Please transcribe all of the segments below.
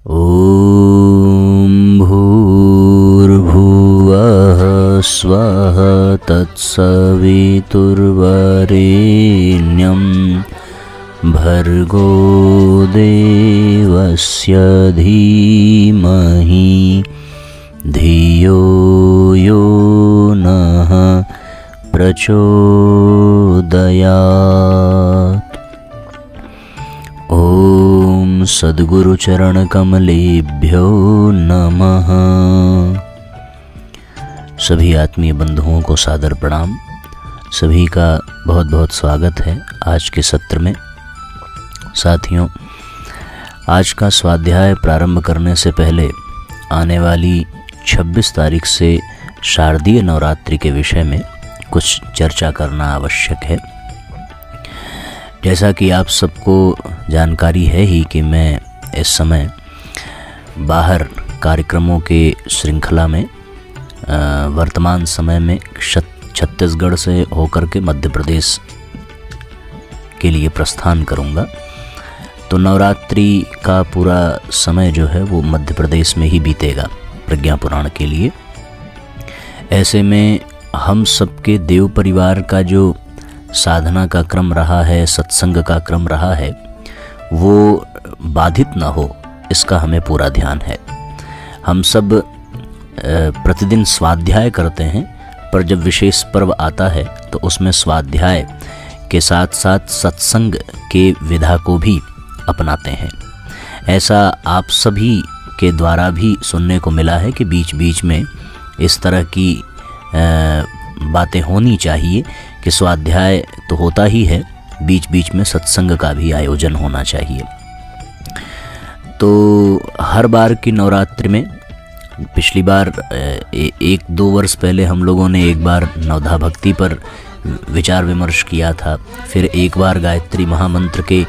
ॐ भूर्भुवः स्वः तत्सवितुर्वरेण्यं भर्गो देवस्य धीमहि धियो यो नः प्रचोदयात्। ओम सद्गुरु चरण कमलेभ्यो नमः। सभी आत्मीय बंधुओं को सादर प्रणाम। सभी का बहुत बहुत स्वागत है आज के सत्र में। साथियों, आज का स्वाध्याय प्रारंभ करने से पहले आने वाली 26 तारीख से शारदीय नवरात्रि के विषय में कुछ चर्चा करना आवश्यक है। जैसा कि आप सबको जानकारी है ही कि मैं इस समय बाहर कार्यक्रमों के श्रृंखला में वर्तमान समय में छत्तीसगढ़ से होकर के मध्य प्रदेश के लिए प्रस्थान करूंगा। तो नवरात्रि का पूरा समय जो है वो मध्य प्रदेश में ही बीतेगा प्रज्ञा पुराण के लिए। ऐसे में हम सबके देव परिवार का जो साधना का क्रम रहा है, सत्संग का क्रम रहा है, वो बाधित ना हो, इसका हमें पूरा ध्यान है। हम सब प्रतिदिन स्वाध्याय करते हैं, पर जब विशेष पर्व आता है तो उसमें स्वाध्याय के साथ साथ सत्संग के विधा को भी अपनाते हैं। ऐसा आप सभी के द्वारा भी सुनने को मिला है कि बीच बीच में इस तरह की बातें होनी चाहिए कि स्वाध्याय तो होता ही है, बीच बीच में सत्संग का भी आयोजन होना चाहिए। तो हर बार की नवरात्रि में, पिछली बार 1-2 वर्ष पहले हम लोगों ने एक बार नवधा भक्ति पर विचार विमर्श किया था, फिर एक बार गायत्री महामंत्र के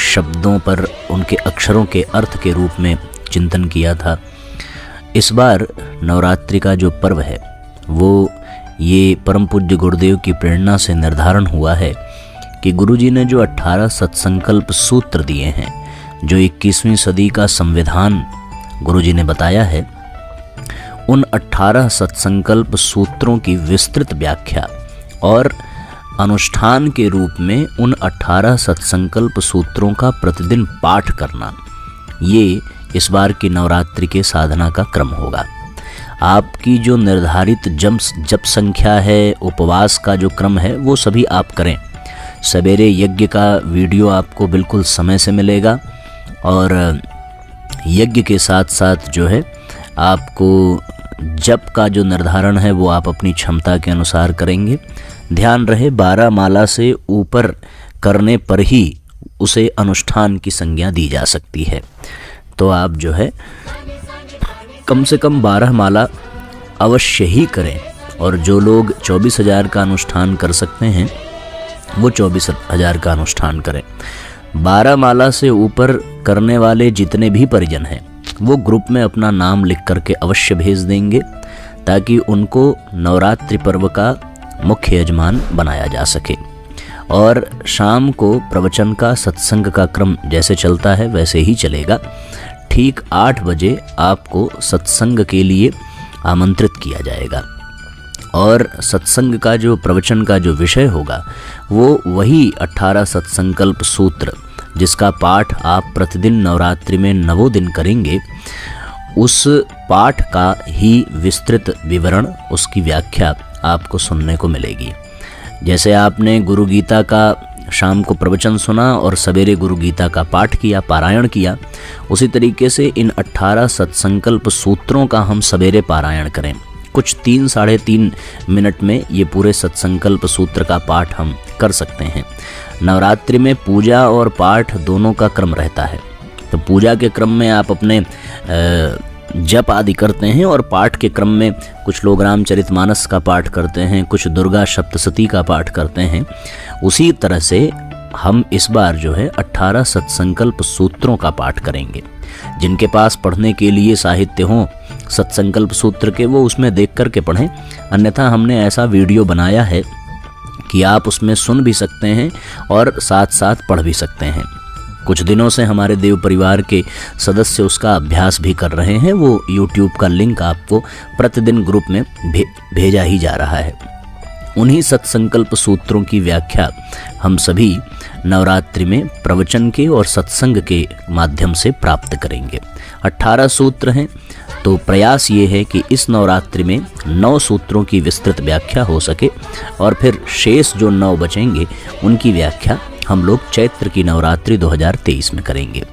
शब्दों पर उनके अक्षरों के अर्थ के रूप में चिंतन किया था। इस बार नवरात्रि का जो पर्व है वो ये परम पूज्य गुरुदेव की प्रेरणा से निर्धारण हुआ है कि गुरुजी ने जो 18 सत्संकल्प सूत्र दिए हैं, जो 21वीं सदी का संविधान गुरुजी ने बताया है, उन 18 सत्संकल्प सूत्रों की विस्तृत व्याख्या और अनुष्ठान के रूप में उन 18 सत्संकल्प सूत्रों का प्रतिदिन पाठ करना, ये इस बार की नवरात्रि के साधना का क्रम होगा। आपकी जो निर्धारित जप संख्या है, उपवास का जो क्रम है, वो सभी आप करें। सवेरे यज्ञ का वीडियो आपको बिल्कुल समय से मिलेगा और यज्ञ के साथ साथ जो है आपको जप का जो निर्धारण है वो आप अपनी क्षमता के अनुसार करेंगे। ध्यान रहे 12 माला से ऊपर करने पर ही उसे अनुष्ठान की संज्ञा दी जा सकती है। तो आप जो है कम से कम 12 माला अवश्य ही करें, और जो लोग 24,000 का अनुष्ठान कर सकते हैं वो 24,000 का अनुष्ठान करें। 12 माला से ऊपर करने वाले जितने भी परिजन हैं वो ग्रुप में अपना नाम लिख करके अवश्य भेज देंगे, ताकि उनको नवरात्रि पर्व का मुख्य यजमान बनाया जा सके। और शाम को प्रवचन का, सत्संग का क्रम जैसे चलता है वैसे ही चलेगा। ठीक 8 बजे आपको सत्संग के लिए आमंत्रित किया जाएगा, और सत्संग का जो प्रवचन का जो विषय होगा वो वही 18 सत्संकल्प सूत्र, जिसका पाठ आप प्रतिदिन नवरात्रि में 9 दिन करेंगे, उस पाठ का ही विस्तृत विवरण, उसकी व्याख्या आपको सुनने को मिलेगी। जैसे आपने गुरु गीता का शाम को प्रवचन सुना और सवेरे गुरु गीता का पाठ किया, पारायण किया, उसी तरीके से इन 18 सत्संकल्प सूत्रों का हम सवेरे पारायण करें। कुछ 3-3.5 मिनट में ये पूरे सत्संकल्प सूत्र का पाठ हम कर सकते हैं। नवरात्रि में पूजा और पाठ दोनों का क्रम रहता है। तो पूजा के क्रम में आप अपने जप आदि करते हैं, और पाठ के क्रम में कुछ लोग रामचरितमानस का पाठ करते हैं, कुछ दुर्गा सप्तशती का पाठ करते हैं। उसी तरह से हम इस बार जो है 18 सत्संकल्प सूत्रों का पाठ करेंगे। जिनके पास पढ़ने के लिए साहित्य हो सत्संकल्प सूत्र के, वो उसमें देख करके पढ़ें। अन्यथा हमने ऐसा वीडियो बनाया है कि आप उसमें सुन भी सकते हैं और साथ साथ पढ़ भी सकते हैं। कुछ दिनों से हमारे देव परिवार के सदस्य उसका अभ्यास भी कर रहे हैं। वो YouTube का लिंक आपको प्रतिदिन ग्रुप में भेजा ही जा रहा है। उन्हीं सत्संकल्प सूत्रों की व्याख्या हम सभी नवरात्रि में प्रवचन के और सत्संग के माध्यम से प्राप्त करेंगे। 18 सूत्र हैं, तो प्रयास ये है कि इस नवरात्रि में 9 सूत्रों की विस्तृत व्याख्या हो सके और फिर शेष जो 9 बचेंगे उनकी व्याख्या हम लोग चैत्र की नवरात्रि 2023 में करेंगे।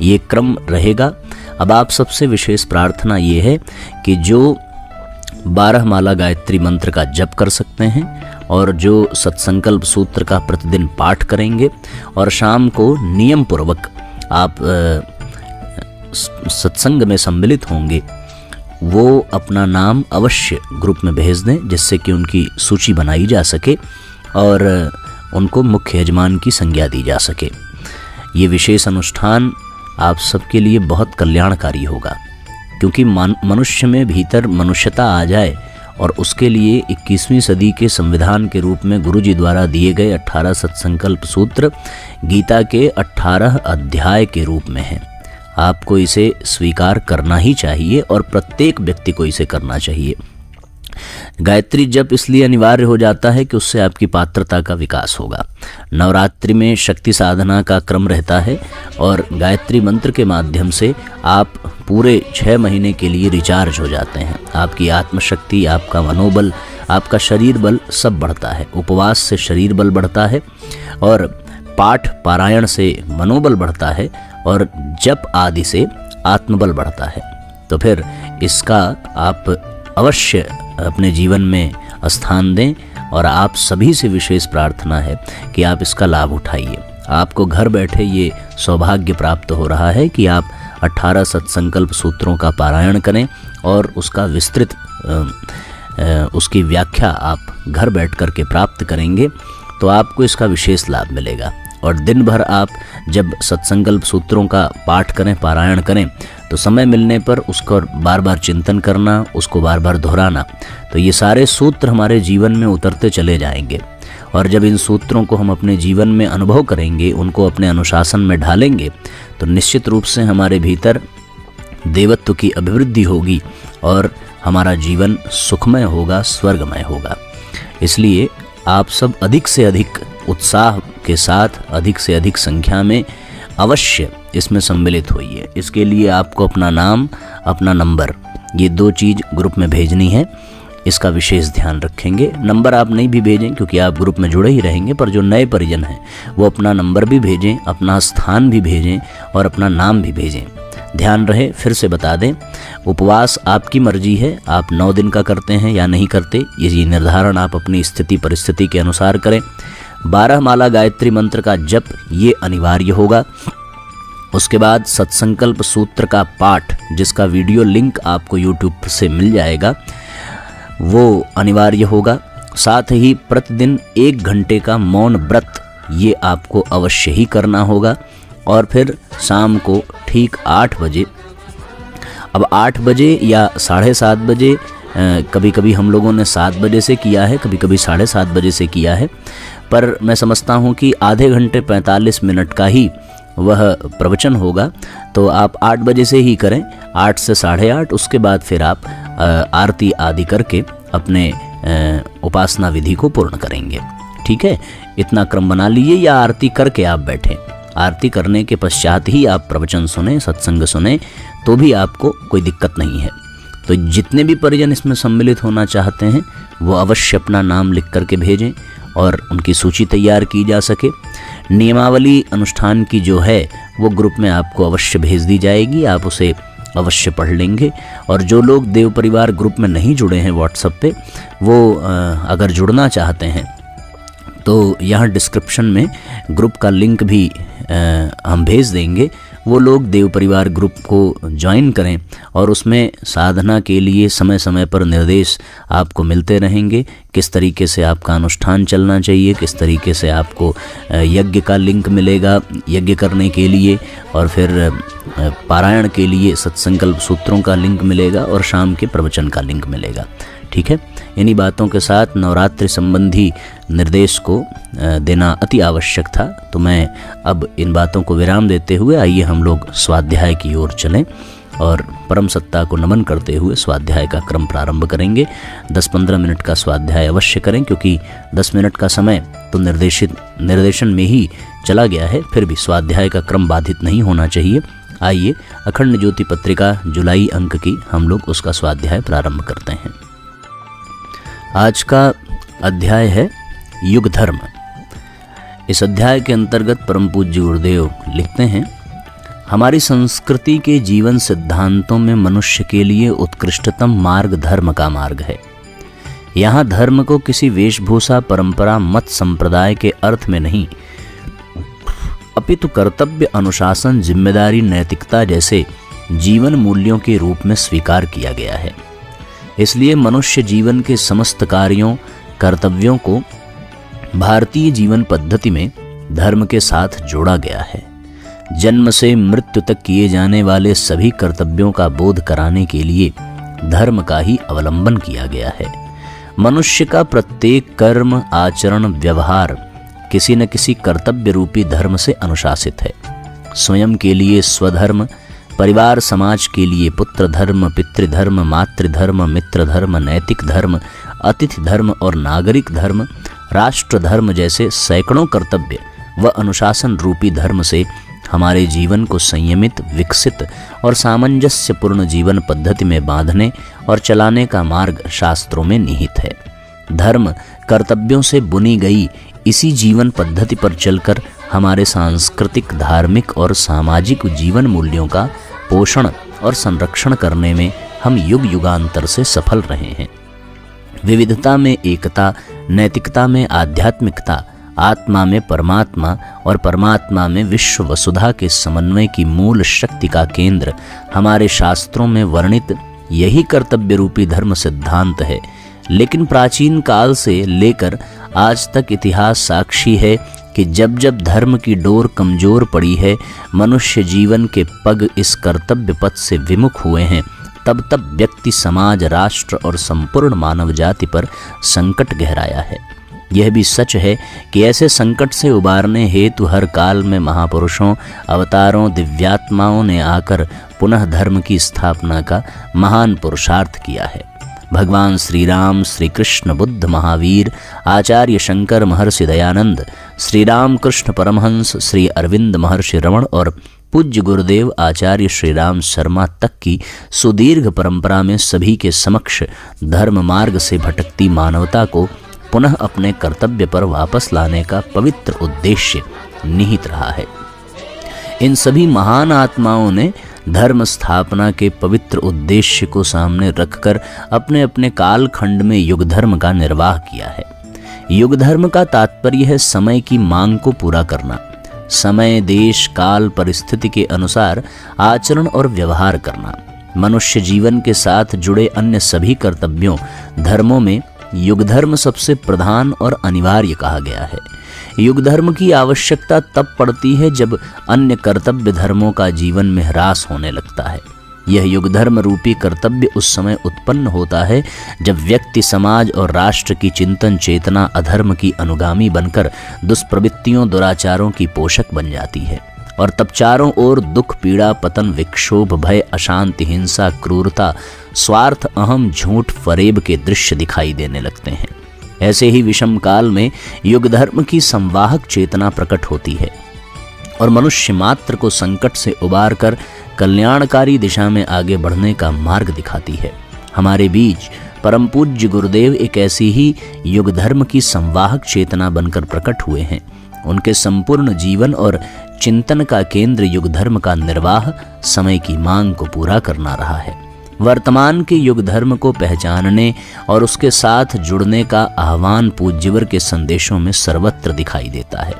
ये क्रम रहेगा। अब आप सबसे विशेष प्रार्थना ये है कि जो 12 माला गायत्री मंत्र का जप कर सकते हैं और जो सत्संकल्प सूत्र का प्रतिदिन पाठ करेंगे और शाम को नियम पूर्वक आप सत्संग में सम्मिलित होंगे, वो अपना नाम अवश्य ग्रुप में भेज दें, जिससे कि उनकी सूची बनाई जा सके और उनको मुख्य यजमान की संज्ञा दी जा सके। ये विशेष अनुष्ठान आप सबके लिए बहुत कल्याणकारी होगा, क्योंकि मनुष्य में भीतर मनुष्यता आ जाए और उसके लिए 21वीं सदी के संविधान के रूप में गुरु जी द्वारा दिए गए 18 सत्संकल्प सूत्र गीता के 18 अध्याय के रूप में हैं। आपको इसे स्वीकार करना ही चाहिए और प्रत्येक व्यक्ति को इसे करना चाहिए। गायत्री जप इसलिए अनिवार्य हो जाता है कि उससे आपकी पात्रता का विकास होगा। नवरात्रि में शक्ति साधना का क्रम रहता है और गायत्री मंत्र के माध्यम से आप पूरे 6 महीने के लिए रिचार्ज हो जाते हैं। आपकी आत्मशक्ति, आपका मनोबल, आपका शरीर बल सब बढ़ता है। उपवास से शरीर बल बढ़ता है और पाठ पारायण से मनोबल बढ़ता है और जप आदि से आत्मबल बढ़ता है। तो फिर इसका आप अवश्य अपने जीवन में स्थान दें और आप सभी से विशेष प्रार्थना है कि आप इसका लाभ उठाइए। आपको घर बैठे ये सौभाग्य प्राप्त हो रहा है कि आप 18 सत्संकल्प सूत्रों का पारायण करें और उसका विस्तृत उसकी व्याख्या आप घर बैठ कर के प्राप्त करेंगे, तो आपको इसका विशेष लाभ मिलेगा। और दिन भर आप जब सत्संकल्प सूत्रों का पाठ करें, पारायण करें, तो समय मिलने पर उसको बार बार चिंतन करना, उसको बार बार दोहराना, तो ये सारे सूत्र हमारे जीवन में उतरते चले जाएंगे। और जब इन सूत्रों को हम अपने जीवन में अनुभव करेंगे, उनको अपने अनुशासन में ढालेंगे, तो निश्चित रूप से हमारे भीतर देवत्व की अभिवृद्धि होगी और हमारा जीवन सुखमय होगा, स्वर्गमय होगा। इसलिए आप सब अधिक से अधिक उत्साह के साथ, अधिक से अधिक संख्या में अवश्य इसमें सम्मिलित होइए। इसके लिए आपको अपना नाम, अपना नंबर, ये 2 चीज़ ग्रुप में भेजनी है। इसका विशेष ध्यान रखेंगे। नंबर आप नहीं भी भेजें क्योंकि आप ग्रुप में जुड़े ही रहेंगे, पर जो नए परिजन हैं वो अपना नंबर भी भेजें, अपना स्थान भी भेजें और अपना नाम भी भेजें। ध्यान रहे, फिर से बता दें, उपवास आपकी मर्जी है, आप 9 दिन का करते हैं या नहीं करते, ये निर्धारण आप अपनी स्थिति परिस्थिति के अनुसार करें। 12 माला गायत्री मंत्र का जप ये अनिवार्य होगा। उसके बाद सत्संकल्प सूत्र का पाठ, जिसका वीडियो लिंक आपको YouTube से मिल जाएगा, वो अनिवार्य होगा। साथ ही प्रतिदिन 1 घंटे का मौन व्रत ये आपको अवश्य ही करना होगा। और फिर शाम को ठीक 8 बजे, अब 8 बजे या 7:30 बजे, कभी कभी हम लोगों ने 7 बजे से किया है, कभी कभी 7:30 बजे से किया है, पर मैं समझता हूँ कि आधे घंटे 45 मिनट का ही वह प्रवचन होगा, तो आप 8 बजे से ही करें, 8 से 8:30। उसके बाद फिर आप आरती आदि करके अपने उपासना विधि को पूर्ण करेंगे। ठीक है, इतना क्रम बना लीजिए, या आरती करके आप बैठें। आरती करने के पश्चात ही आप प्रवचन सुने, सत्संग सुने, तो भी आपको कोई दिक्कत नहीं है। तो जितने भी परिजन इसमें सम्मिलित होना चाहते हैं वो अवश्य अपना नाम लिख करके भेजें और उनकी सूची तैयार की जा सके। नियमावली अनुष्ठान की जो है वो ग्रुप में आपको अवश्य भेज दी जाएगी, आप उसे अवश्य पढ़ लेंगे। और जो लोग देव परिवार ग्रुप में नहीं जुड़े हैं व्हाट्सएप पे, वो अगर जुड़ना चाहते हैं तो यहाँ डिस्क्रिप्शन में ग्रुप का लिंक भी हम भेज देंगे। वो लोग देव परिवार ग्रुप को ज्वाइन करें और उसमें साधना के लिए समय समय पर निर्देश आपको मिलते रहेंगे। किस तरीके से आपका अनुष्ठान चलना चाहिए, किस तरीके से आपको यज्ञ का लिंक मिलेगा यज्ञ करने के लिए, और फिर पारायण के लिए सत्संकल्प सूत्रों का लिंक मिलेगा और शाम के प्रवचन का लिंक मिलेगा। ठीक है। इन्हीं बातों के साथ नवरात्रि संबंधी निर्देश को देना अति आवश्यक था। तो मैं अब इन बातों को विराम देते हुए आइए हम लोग स्वाध्याय की ओर चलें और परम सत्ता को नमन करते हुए स्वाध्याय का क्रम प्रारंभ करेंगे। 10-15 मिनट का स्वाध्याय अवश्य करें, क्योंकि 10 मिनट का समय तो निर्देशन में ही चला गया है, फिर भी स्वाध्याय का क्रम बाधित नहीं होना चाहिए। आइए अखंड ज्योति पत्रिका जुलाई अंक की हम लोग उसका स्वाध्याय प्रारंभ करते हैं। आज का अध्याय है युग धर्म। इस अध्याय के अंतर्गत परम पूज्य गुरुदेव लिखते हैं, हमारी संस्कृति के जीवन सिद्धांतों में मनुष्य के लिए उत्कृष्टतम मार्ग धर्म का मार्ग है। यहाँ धर्म को किसी वेशभूषा, परंपरा, मत, संप्रदाय के अर्थ में नहीं, अपितु कर्तव्य, अनुशासन, जिम्मेदारी, नैतिकता जैसे जीवन मूल्यों के रूप में स्वीकार किया गया है। इसलिए मनुष्य जीवन के समस्त कार्यों, कर्तव्यों को भारतीय जीवन पद्धति में धर्म के साथ जोड़ा गया है। जन्म से मृत्यु तक किए जाने वाले सभी कर्तव्यों का बोध कराने के लिए धर्म का ही अवलंबन किया गया है। मनुष्य का प्रत्येक कर्म, आचरण, व्यवहार किसी न किसी कर्तव्य रूपी धर्म से अनुशासित है। स्वयं के लिए स्वधर्म, परिवार समाज के लिए पुत्र धर्म, पितृधर्म, मातृधर्म, मित्र धर्म, नैतिक धर्म, अतिथि धर्म और नागरिक धर्म, राष्ट्र धर्म जैसे सैकड़ों कर्तव्य व अनुशासन रूपी धर्म से हमारे जीवन को संयमित, विकसित और सामंजस्यपूर्ण जीवन पद्धति में बांधने और चलाने का मार्ग शास्त्रों में निहित है। धर्म कर्तव्यों से बुनी गई इसी जीवन पद्धति पर चलकर हमारे सांस्कृतिक, धार्मिक और सामाजिक जीवन मूल्यों का पोषण और संरक्षण करने में हम युग युगांतर से सफल रहे हैं। विविधता में एकता, नैतिकता में आध्यात्मिकता, आत्मा में परमात्मा और परमात्मा में विश्व वसुधा के समन्वय की मूल शक्ति का केंद्र हमारे शास्त्रों में वर्णित यही कर्तव्य रूपी धर्म सिद्धांत है। लेकिन प्राचीन काल से लेकर आज तक इतिहास साक्षी है कि जब जब धर्म की डोर कमजोर पड़ी है, मनुष्य जीवन के पग इस कर्तव्य पथ से विमुख हुए हैं, तब तब व्यक्ति, समाज, राष्ट्र और संपूर्ण मानव जाति पर संकट गहराया है। यह भी सच है कि ऐसे संकट से उबारने हेतु हर काल में महापुरुषों, अवतारों, दिव्यात्माओं ने आकर पुनः धर्म की स्थापना का महान पुरुषार्थ किया है। भगवान श्री राम, श्री कृष्ण, बुद्ध, महावीर, आचार्य शंकर, महर्षि दयानंद, श्री राम कृष्ण परमहंस, श्री अरविंद, महर्षि रमण और पूज्य गुरुदेव आचार्य श्री राम शर्मा तक की सुदीर्घ परंपरा में सभी के समक्ष धर्म मार्ग से भटकती मानवता को पुनः अपने कर्तव्य पर वापस लाने का पवित्र उद्देश्य निहित रहा है। इन सभी महान आत्माओं ने धर्म स्थापना के पवित्र उद्देश्य को सामने रखकर अपने अपने कालखंड में युग धर्म का निर्वाह किया है। युग धर्म का तात्पर्य है समय की मांग को पूरा करना, समय, देश, काल, परिस्थिति के अनुसार आचरण और व्यवहार करना। मनुष्य जीवन के साथ जुड़े अन्य सभी कर्तव्यों, धर्मों में युग धर्म सबसे प्रधान और अनिवार्य कहा गया है। युग धर्म की आवश्यकता तब पड़ती है जब अन्य कर्तव्य धर्मों का जीवन में ह्रास होने लगता है। यह युग धर्म रूपी कर्तव्य उस समय उत्पन्न होता है जब व्यक्ति, समाज और राष्ट्र की चिंतन चेतना अधर्म की अनुगामी बनकर दुष्प्रवृत्तियों, दुराचारों की पोषक बन जाती है और तब चारों ओर दुख, पीड़ा, पतन, विक्षोभ, भय, अशांति, हिंसा, क्रूरता, स्वार्थ, अहम, झूठ, फरेब के दृश्य दिखाई देने लगते हैं। ऐसे ही विषम काल में युग धर्म की संवाहक चेतना प्रकट होती है और मनुष्य मात्र को संकट से उबार कर कल्याणकारी दिशा में आगे बढ़ने का मार्ग दिखाती है। हमारे बीच परम पूज्य गुरुदेव एक ऐसी ही युग धर्म की संवाहक चेतना बनकर प्रकट हुए हैं। उनके संपूर्ण जीवन और चिंतन का केंद्र युग धर्म का निर्वाह, समय की मांग को पूरा करना रहा है। वर्तमान के युग धर्म को पहचानने और उसके साथ जुड़ने का आह्वान पूज्यवर के संदेशों में सर्वत्र दिखाई देता है।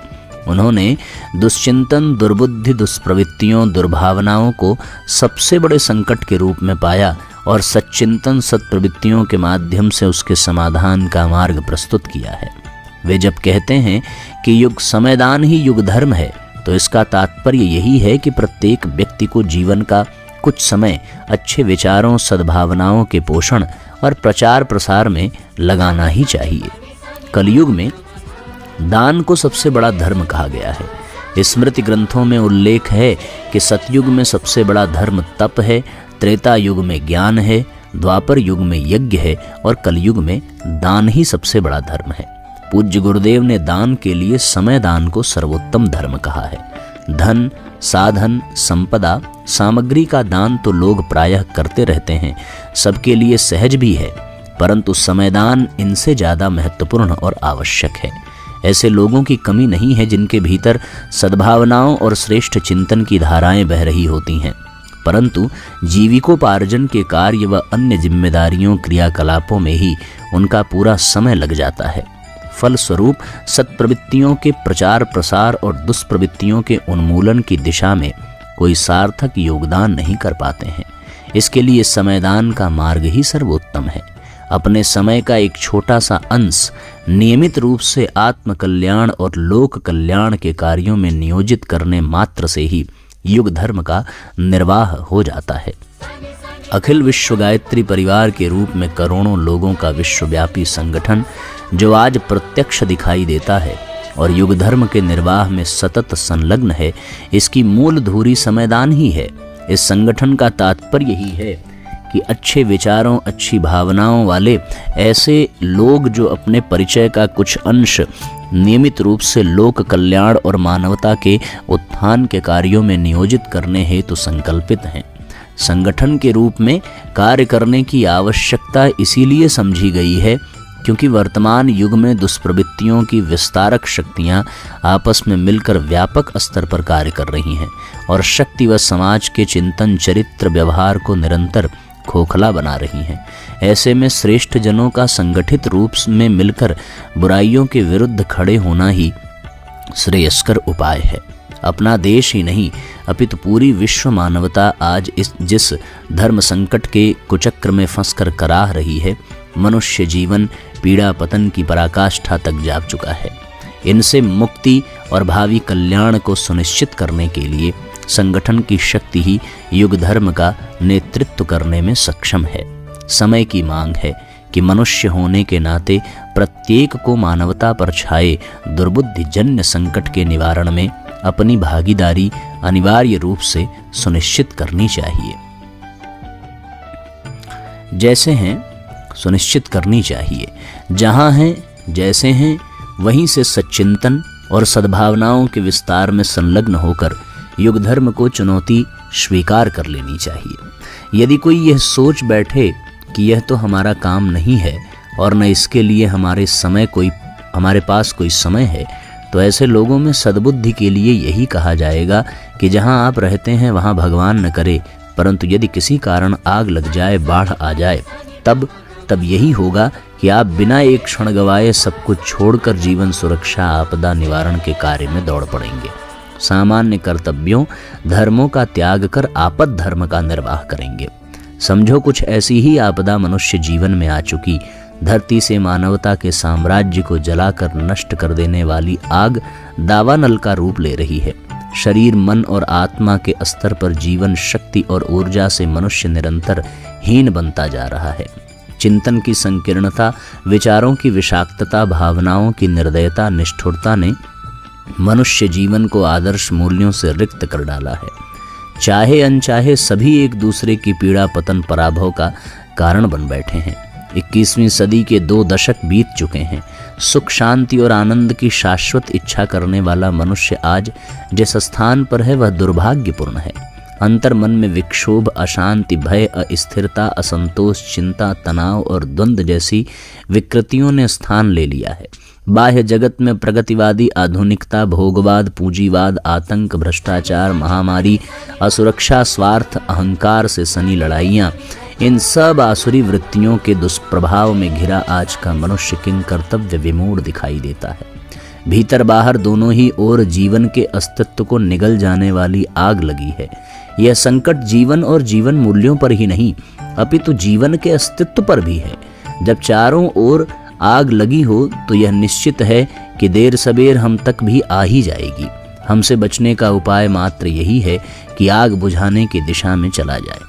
उन्होंने दुश्चिंतन, दुर्बुद्धि, दुष्प्रवृत्तियों, दुर्भावनाओं को सबसे बड़े संकट के रूप में पाया और सच्चिंतन, सत्प्रवृत्तियों के माध्यम से उसके समाधान का मार्ग प्रस्तुत किया है। वे जब कहते हैं कि युग समयदान ही युग धर्म है, तो इसका तात्पर्य यही है कि प्रत्येक व्यक्ति को जीवन का कुछ समय अच्छे विचारों, सद्भावनाओं के पोषण और प्रचार प्रसार में लगाना ही चाहिए। कलयुग में दान को सबसे बड़ा धर्म कहा गया है। स्मृति ग्रंथों में उल्लेख है कि सतयुग में सबसे बड़ा धर्म तप है, त्रेता युग में ज्ञान है, द्वापर युग में यज्ञ है और कलयुग में दान ही सबसे बड़ा धर्म है। पूज्य गुरुदेव ने दान के लिए समय दान को सर्वोत्तम धर्म कहा है। धन, साधन, संपदा, सामग्री का दान तो लोग प्रायः करते रहते हैं, सबके लिए सहज भी है, परंतु समयदान इनसे ज़्यादा महत्वपूर्ण और आवश्यक है। ऐसे लोगों की कमी नहीं है जिनके भीतर सद्भावनाओं और श्रेष्ठ चिंतन की धाराएं बह रही होती हैं, परंतु जीविकोपार्जन के कार्य व अन्य जिम्मेदारियों, क्रियाकलापों में ही उनका पूरा समय लग जाता है। फलस्वरूप सत्प्रवृत्तियों के प्रचार प्रसार और दुष्प्रवृत्तियों के उन्मूलन की दिशा में कोई सार्थक योगदान नहीं कर पाते हैं। इसके लिए समयदान का मार्ग ही सर्वोत्तम है। अपने समय का एक छोटा सा अंश नियमित रूप से आत्म कल्याण और लोक कल्याण के कार्यों में नियोजित करने मात्र से ही युग धर्म का निर्वाह हो जाता है। अखिल विश्व गायत्री परिवार के रूप में करोड़ों लोगों का विश्वव्यापी संगठन जो आज प्रत्यक्ष दिखाई देता है और युग धर्म के निर्वाह में सतत संलग्न है, इसकी मूल धुरी समयदान ही है। इस संगठन का तात्पर्य ही है कि अच्छे विचारों, अच्छी भावनाओं वाले ऐसे लोग जो अपने परिचय का कुछ अंश नियमित रूप से लोक कल्याण और मानवता के उत्थान के कार्यों में नियोजित करने हेतु संकल्पित हैं। संगठन के रूप में कार्य करने की आवश्यकता इसीलिए समझी गई है क्योंकि वर्तमान युग में दुष्प्रवृत्तियों की विस्तारक शक्तियां आपस में मिलकर व्यापक स्तर पर कार्य कर रही हैं और शक्ति व समाज के चिंतन, चरित्र, व्यवहार को निरंतर खोखला बना रही हैं। ऐसे में श्रेष्ठ जनों का संगठित रूप में मिलकर बुराइयों के विरुद्ध खड़े होना ही श्रेयस्कर उपाय है। अपना देश ही नहीं अपितु पूरी विश्व मानवता आज जिस धर्म संकट के कुचक्र में फंसकर कराह रही है, मनुष्य जीवन पीड़ा पतन की पराकाष्ठा तक जा चुका है। इनसे मुक्ति और भावी कल्याण को सुनिश्चित करने के लिए संगठन की शक्ति ही युग धर्म का नेतृत्व करने में सक्षम है। समय की मांग है कि मनुष्य होने के नाते प्रत्येक को मानवता पर छाए दुर्बुद्धिजन्य संकट के निवारण में अपनी भागीदारी अनिवार्य रूप से सुनिश्चित करनी चाहिए। जैसे हैं सुनिश्चित करनी चाहिए, जहाँ हैं जैसे हैं वहीं से सच्चिंतन और सद्भावनाओं के विस्तार में संलग्न होकर युग धर्म को चुनौती स्वीकार कर लेनी चाहिए। यदि कोई यह सोच बैठे कि यह तो हमारा काम नहीं है और न इसके लिए हमारे पास कोई समय है, तो ऐसे लोगों में सद्बुद्धि के लिए यही कहा जाएगा कि जहां आप रहते हैं वहां भगवान न करे, परंतु यदि किसी कारण आग लग जाए, बाढ़ आ जाए, तब यही होगा कि आप बिना एक क्षण गवाए सब कुछ छोड़कर जीवन सुरक्षा, आपदा निवारण के कार्य में दौड़ पड़ेंगे। सामान्य कर्तव्यों, धर्मों का त्याग कर आपद धर्म का निर्वाह करेंगे। समझो कुछ ऐसी ही आपदा मनुष्य जीवन में आ चुकी। धरती से मानवता के साम्राज्य को जलाकर नष्ट कर देने वाली आग दावानल का रूप ले रही है। शरीर, मन और आत्मा के स्तर पर जीवन शक्ति और ऊर्जा से मनुष्य निरंतर हीन बनता जा रहा है। चिंतन की संकीर्णता, विचारों की विषाक्तता, भावनाओं की निर्दयता, निष्ठुरता ने मनुष्य जीवन को आदर्श मूल्यों से रिक्त कर डाला है। चाहे अनचाहे सभी एक दूसरे की पीड़ा, पतन, पराभव का कारण बन बैठे हैं। 21वीं सदी के 2 दशक बीत चुके हैं। सुख, शांति और आनंद की शाश्वत इच्छा करने वाला मनुष्य आज जिस स्थान पर है वह दुर्भाग्यपूर्ण है। अंतर मन में विक्षोभ, अशांति, भय, अस्थिरता, असंतोष, चिंता, तनाव और द्वंद्व जैसी विकृतियों ने स्थान ले लिया है। बाह्य जगत में प्रगतिवादी आधुनिकता, भोगवाद, पूंजीवाद, आतंक, भ्रष्टाचार, महामारी, असुरक्षा, स्वार्थ, अहंकार से सनी लड़ाइयाँ, इन सब आसुरी वृत्तियों के दुष्प्रभाव में घिरा आज का मनुष्य किंग कर्तव्य विमूढ़ दिखाई देता है। भीतर बाहर दोनों ही ओर जीवन के अस्तित्व को निगल जाने वाली आग लगी है। यह संकट जीवन और जीवन मूल्यों पर ही नहीं अपितु जीवन के अस्तित्व पर भी है। जब चारों ओर आग लगी हो तो यह निश्चित है कि देर सबेर हम तक भी आ ही जाएगी। हमसे बचने का उपाय मात्र यही है कि आग बुझाने की दिशा में चला जाए।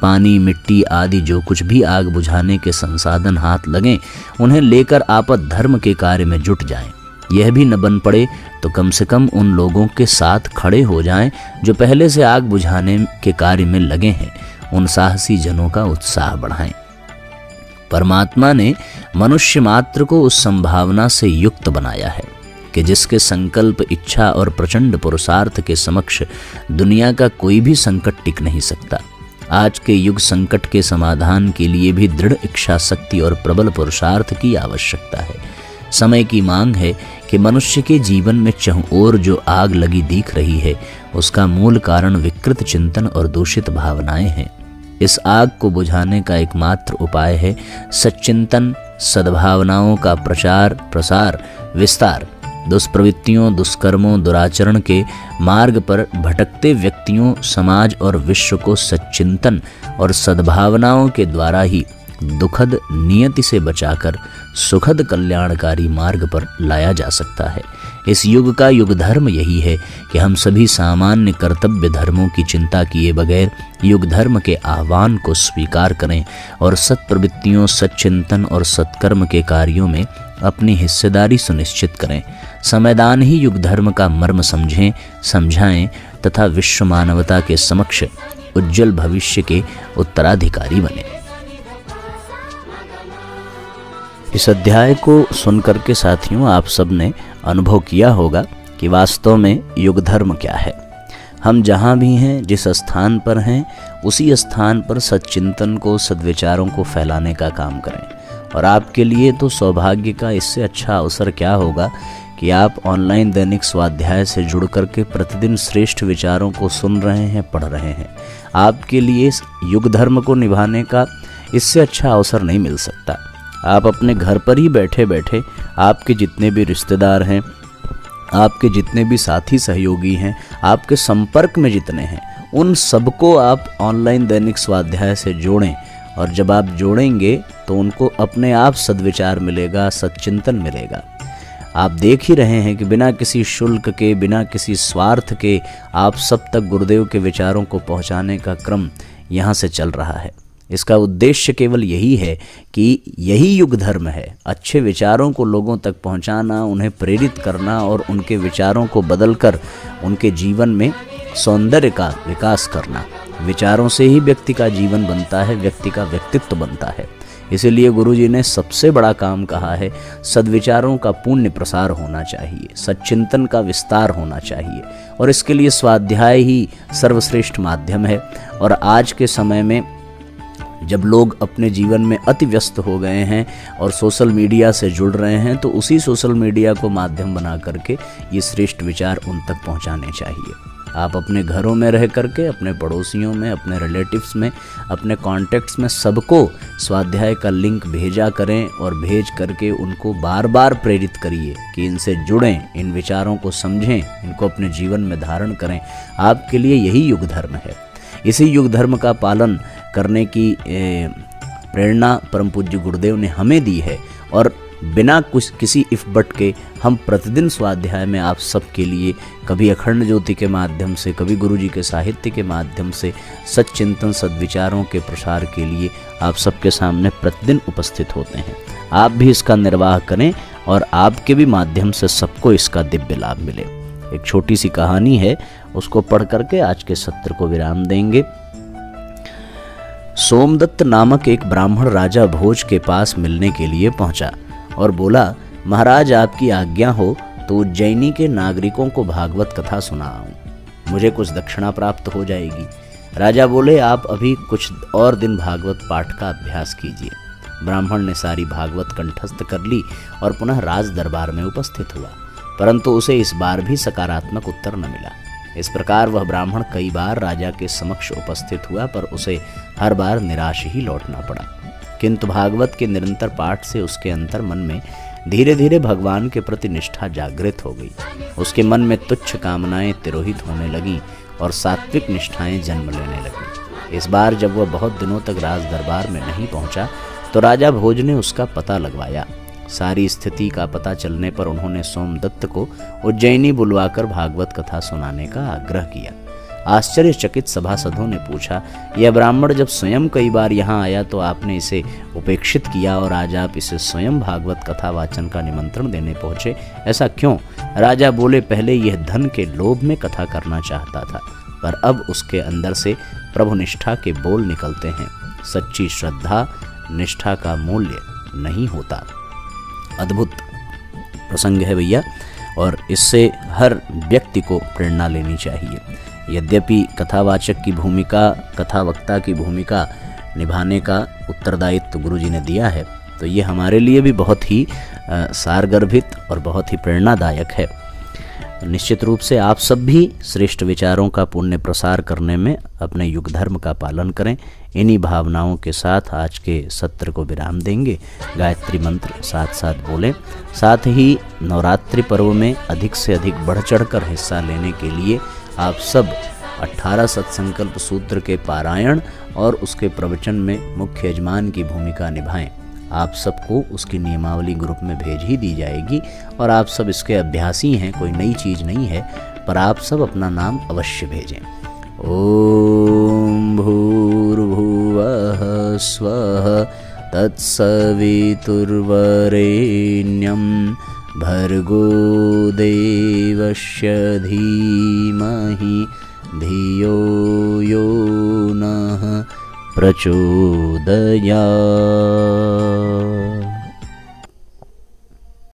पानी, मिट्टी आदि जो कुछ भी आग बुझाने के संसाधन हाथ लगें, उन्हें लेकर आपद धर्म के कार्य में जुट जाएं। यह भी न बन पड़े तो कम से कम उन लोगों के साथ खड़े हो जाएं जो पहले से आग बुझाने के कार्य में लगे हैं। उन साहसी जनों का उत्साह बढ़ाएं। परमात्मा ने मनुष्य मात्र को उस संभावना से युक्त बनाया है कि जिसके संकल्प, इच्छा और प्रचंड पुरुषार्थ के समक्ष दुनिया का कोई भी संकट टिक नहीं सकता। आज के युग संकट के समाधान के लिए भी दृढ़ इच्छा शक्ति और प्रबल पुरुषार्थ की आवश्यकता है। समय की मांग है कि मनुष्य के जीवन में चहुओर जो आग लगी दिख रही है, उसका मूल कारण विकृत चिंतन और दूषित भावनाएं हैं। इस आग को बुझाने का एकमात्र उपाय है सच्चिंतन, सद्भावनाओं का प्रचार, प्रसार, विस्तार। दुष्प्रवृत्तियों, दुष्कर्मों, दुराचरण के मार्ग पर भटकते व्यक्तियों, समाज और विश्व को सच्चिंतन और सद्भावनाओं के द्वारा ही दुखद नियति से बचाकर सुखद कल्याणकारी मार्ग पर लाया जा सकता है। इस युग का युग धर्म यही है कि हम सभी सामान्य कर्तव्य धर्मों की चिंता किए बगैर युग धर्म के आह्वान को स्वीकार करें और सत्प्रवृत्तियों, सच्चिंतन और सत्कर्म के कार्यों में अपनी हिस्सेदारी सुनिश्चित करें। समयदान ही युग धर्म का मर्म समझें, समझाएं तथा विश्व मानवता के समक्ष उज्जवल भविष्य के उत्तराधिकारी बने। इस अध्याय को सुनकर के साथियों आप सब ने अनुभव किया होगा कि वास्तव में युग धर्म क्या है। हम जहाँ भी हैं, जिस स्थान पर हैं, उसी स्थान पर सच्चिंतन को, सद्विचारों को फैलाने का काम करें। और आपके लिए तो सौभाग्य का इससे अच्छा अवसर क्या होगा कि आप ऑनलाइन दैनिक स्वाध्याय से जुड़ करके प्रतिदिन श्रेष्ठ विचारों को सुन रहे हैं, पढ़ रहे हैं। आपके लिए युग धर्म को निभाने का इससे अच्छा अवसर नहीं मिल सकता। आप अपने घर पर ही बैठे बैठे आपके जितने भी रिश्तेदार हैं, आपके जितने भी साथी सहयोगी हैं, आपके संपर्क में जितने हैं, उन सबको आप ऑनलाइन दैनिक स्वाध्याय से जोड़ें। और जब आप जोड़ेंगे तो उनको अपने आप सद्विचार मिलेगा, सच्चिंतन मिलेगा। आप देख ही रहे हैं कि बिना किसी शुल्क के, बिना किसी स्वार्थ के आप सब तक गुरुदेव के विचारों को पहुंचाने का क्रम यहाँ से चल रहा है। इसका उद्देश्य केवल यही है कि यही युग धर्म है, अच्छे विचारों को लोगों तक पहुंचाना, उन्हें प्रेरित करना और उनके विचारों को बदलकर उनके जीवन में सौंदर्य का विकास करना। विचारों से ही व्यक्ति का जीवन बनता है, व्यक्ति का व्यक्तित्व बनता है। इसीलिए गुरुजी ने सबसे बड़ा काम कहा है, सद्विचारों का पुण्य प्रसार होना चाहिए, सच्चिंतन का विस्तार होना चाहिए और इसके लिए स्वाध्याय ही सर्वश्रेष्ठ माध्यम है। और आज के समय में जब लोग अपने जीवन में अति व्यस्त हो गए हैं और सोशल मीडिया से जुड़ रहे हैं, तो उसी सोशल मीडिया को माध्यम बना करके ये श्रेष्ठ विचार उन तक पहुंचाने चाहिए। आप अपने घरों में रह करके, अपने पड़ोसियों में, अपने रिलेटिव्स में, अपने कॉन्टैक्ट्स में सबको स्वाध्याय का लिंक भेजा करें और भेज करके उनको बार बार प्रेरित करिए कि इनसे जुड़ें, इन विचारों को समझें, इनको अपने जीवन में धारण करें। आपके लिए यही युग धर्म है। इसी युग धर्म का पालन करने की प्रेरणा परम पूज्य गुरुदेव ने हमें दी है और बिना कुछ किसी इफ बट के हम प्रतिदिन स्वाध्याय में आप सबके लिए कभी अखंड ज्योति के माध्यम से, कभी गुरुजी के साहित्य के माध्यम से सच्चिंतन, सद्विचारों के प्रसार के लिए आप सबके सामने प्रतिदिन उपस्थित होते हैं। आप भी इसका निर्वाह करें और आपके भी माध्यम से सबको इसका दिव्य लाभ मिले। एक छोटी सी कहानी है, उसको पढ़ करके आज के सत्र को विराम देंगे। सोमदत्त नामक एक ब्राह्मण राजा भोज के पास मिलने के लिए पहुंचा और बोला, महाराज आपकी आज्ञा हो तो उज्जैनी के नागरिकों को भागवत कथा सुनाऊं, मुझे कुछ दक्षिणा प्राप्त हो जाएगी। राजा बोले, आप अभी कुछ और दिन भागवत पाठ का अभ्यास कीजिए। ब्राह्मण ने सारी भागवत कंठस्थ कर ली और पुनः राज दरबार में उपस्थित हुआ, परंतु उसे इस बार भी सकारात्मक उत्तर न मिला। इस प्रकार वह ब्राह्मण कई बार राजा के समक्ष उपस्थित हुआ, पर उसे हर बार निराश ही लौटना पड़ा। किंतु भागवत के निरंतर पाठ से उसके अंतर मन में धीरे धीरे भगवान के प्रति निष्ठा जागृत हो गई। उसके मन में तुच्छ कामनाएं तिरोहित होने लगीं और सात्विक निष्ठाएं जन्म लेने लगीं। इस बार जब वह बहुत दिनों तक राज दरबार में नहीं पहुंचा तो राजा भोज ने उसका पता लगवाया। सारी स्थिति का पता चलने पर उन्होंने सोमदत्त को उज्जैनी बुलवाकर भागवत कथा सुनाने का आग्रह किया। आश्चर्यचकित सभासदों ने पूछा, यह ब्राह्मण जब स्वयं कई बार यहाँ आया तो आपने इसे उपेक्षित किया और आज आप इसे स्वयं भागवत कथा वाचन का निमंत्रण देने पहुंचे, ऐसा क्यों? राजा बोले, पहले यह धन के लोभ में कथा करना चाहता था, पर अब उसके अंदर से प्रभुनिष्ठा के बोल निकलते हैं। सच्ची श्रद्धा निष्ठा का मूल्य नहीं होता। अद्भुत प्रसंग है भैया, और इससे हर व्यक्ति को प्रेरणा लेनी चाहिए। यद्यपि कथावाचक की भूमिका, कथावक्ता की भूमिका निभाने का उत्तरदायित्व गुरुजी ने दिया है, तो ये हमारे लिए भी बहुत ही सारगर्भित और बहुत ही प्रेरणादायक है। निश्चित रूप से आप सब भी श्रेष्ठ विचारों का पुण्य प्रसार करने में अपने युग धर्म का पालन करें। इन्हीं भावनाओं के साथ आज के सत्र को विराम देंगे। गायत्री मंत्र साथ साथ बोलें। साथ ही नवरात्रि पर्व में अधिक से अधिक बढ़ चढ़कर हिस्सा लेने के लिए आप सब 18 सत्संकल्प सूत्र के पारायण और उसके प्रवचन में मुख्य यजमान की भूमिका निभाएं। आप सबको उसकी नियमावली ग्रुप में भेज ही दी जाएगी और आप सब इसके अभ्यासी हैं, कोई नई चीज़ नहीं है, पर आप सब अपना नाम अवश्य भेजें। ओम भूर्भुवः स्वः तत्सवितुर्वरेण्यं भर्गो देवस्य धीमहि धियो यो नः प्रचोदयात्।